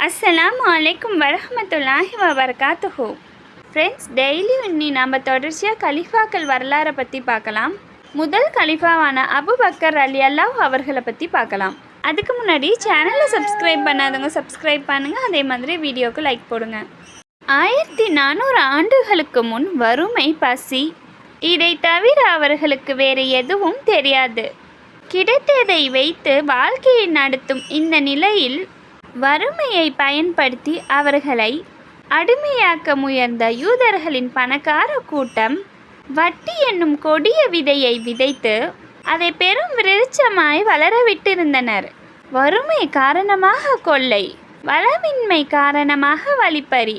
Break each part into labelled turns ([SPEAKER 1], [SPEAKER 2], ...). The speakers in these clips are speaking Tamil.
[SPEAKER 1] அஸ்ஸலாமு அலைக்கும் வரஹ்மத்துல்லாஹி வபரகாத்துஹு. ஃப்ரெண்ட்ஸ், டெய்லி இன்னி நம்ம தொடர்ச்சியாக கலிஃபாக்கள் வரலாறை பற்றி பார்க்கலாம். முதல் கலிஃபாவான அபூபக்கர் ரலியல்லாஹு அவர்களை பற்றி பார்க்கலாம். அதுக்கு முன்னாடி சேனலை சப்ஸ்கிரைப் பண்ணாதவங்க சப்ஸ்கிரைப் பண்ணுங்கள். அதே மாதிரி வீடியோவுக்கு லைக் போடுங்க. 1400 ஆண்டுகளுக்கு முன் வறுமை, பசி இதை தவிர அவர்களுக்கு வேறு எதுவும் தெரியாது. கிடைத்ததை வைத்து வாழ்க்கையை நடத்தும் இந்த நிலையில் வறுமையை பயன்படுத்தி அவர்களை அடிமையாக்க முயன்ற யூதர்களின் பணக்கார கூட்டம் வட்டி என்னும் கொடிய விதையை விதைத்து அதை பெரும் விருட்சமாய் வளரவிட்டிருந்தனர். வறுமை காரணமாக கொள்ளை, வளமின்மை காரணமாக வழிப்பறி,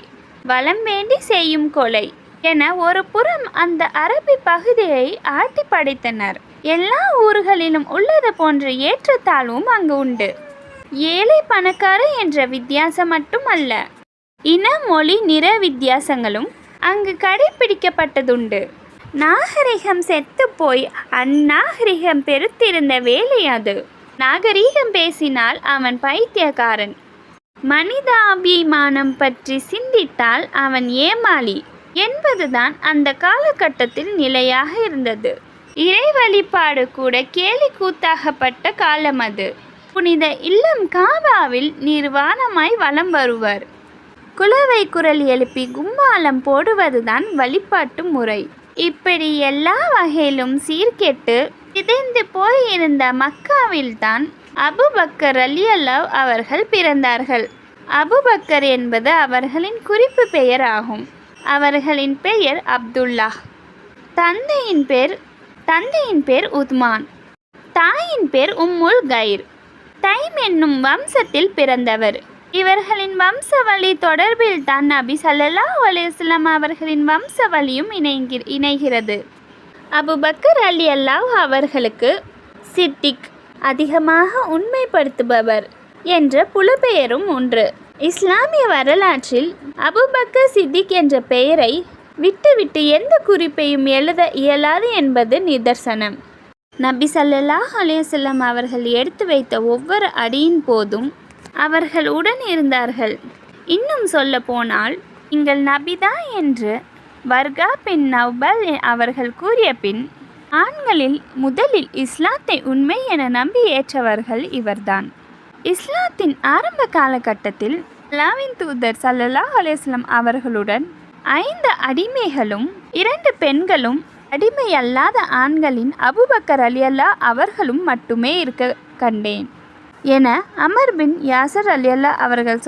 [SPEAKER 1] வளம் வேண்டி செய்யும் கொலை என ஒரு புறம் அந்த அரபி பகுதியை ஆட்டி படைத்தனர். எல்லா ஊர்களிலும் உள்ளது போன்ற ஏற்றத்தாழ்வும் அங்கு உண்டு. ஏழை பணக்கார என்ற வித்தியாசம் மட்டும் அல்ல, இன மொழி நிற வித்தியாசங்களும் அங்கு கடைபிடிக்கப்பட்டதுண்டு. நாகரிகம் செத்து போய் அந்நாகரிகம் பெருத்திருந்த வேலை அது. நாகரிகம் பேசினால் அவன் பைத்தியக்காரன், மனிதாபிமானம் பற்றி சிந்தித்தால் அவன் ஏமாளி என்பதுதான் அந்த காலகட்டத்தில் நிலையாக இருந்தது. இறை வழிபாடு கூட கேலி கூத்தாகப்பட்ட காலம் அது. புனித இல்லம் காபாவில் நிர்வாணமாய் வலம் வருவர். குலவை குரல் எழுப்பி கும்மாளம் போடுவதுதான் வழிபாட்டு முறை. இப்படி எல்லா வகையிலும் சீர்கெட்டு சிதைந்து போயிருந்த மக்காவில்தான் அபூபக்கர் ரலியல்லாஹு அவர்கள் பிறந்தார்கள். அபூபக்கர் என்பது அவர்களின் குறிப்பு பெயர் ஆகும். அவர்களின் பெயர் அப்துல்லாஹ். தந்தையின் பேர் உத்மான், தாயின் பேர் உம்முல் கைர். தைம் என்னும் வம்சத்தில் பிறந்தவர். இவர்களின் வம்சவழி தொடர்பில் தான் நபி ஸல்லல்லாஹு அலைஹி வஸல்லம் அவர்களின் வம்சவழியும் இணைகிறது. அபூபக்கர் ரலியல்லாஹு அவர்களுக்கு சித்திக், அதிகமாக உண்மைப்படுத்துபவர் என்ற புலப்பெயரும் ஒன்று. இஸ்லாமிய வரலாற்றில் அபூபக்கர் சித்திக் என்ற பெயரை விட்டுவிட்டு எந்த குறிப்பையும் எழுத இயலாது என்பது நிதர்சனம். நபி ஸல்லல்லாஹு அலைஹி வஸல்லம் அவர்கள் எடுத்து வைத்த ஒவ்வொரு அடியின் போதும் அவர்கள் உடன் இருந்தார்கள். இன்னும் சொல்ல போனால், நீங்கள் நபிதான் என்று வர்கா பின் நௌபல் அவர்கள் கூறிய பின் ஆண்களில் முதலில் இஸ்லாத்தை உண்மை என நம்பி ஏற்றவர்கள் இவர்தான். இஸ்லாத்தின் ஆரம்ப காலகட்டத்தில் அல்லாஹ்வின் தூதர் ஸல்லல்லாஹு அலைஹி வஸல்லம் அவர்களுடன் 5 அடிமைகளும் 2 பெண்களும் அடிமையல்லாத ஆண்களின் அபூபக்கர் ரலியல்லாஹு அவர்களும் மட்டுமே இருக்க கண்டேன் என அமர் பின் யாசர் ரலியல்லாஹு அவர்கள்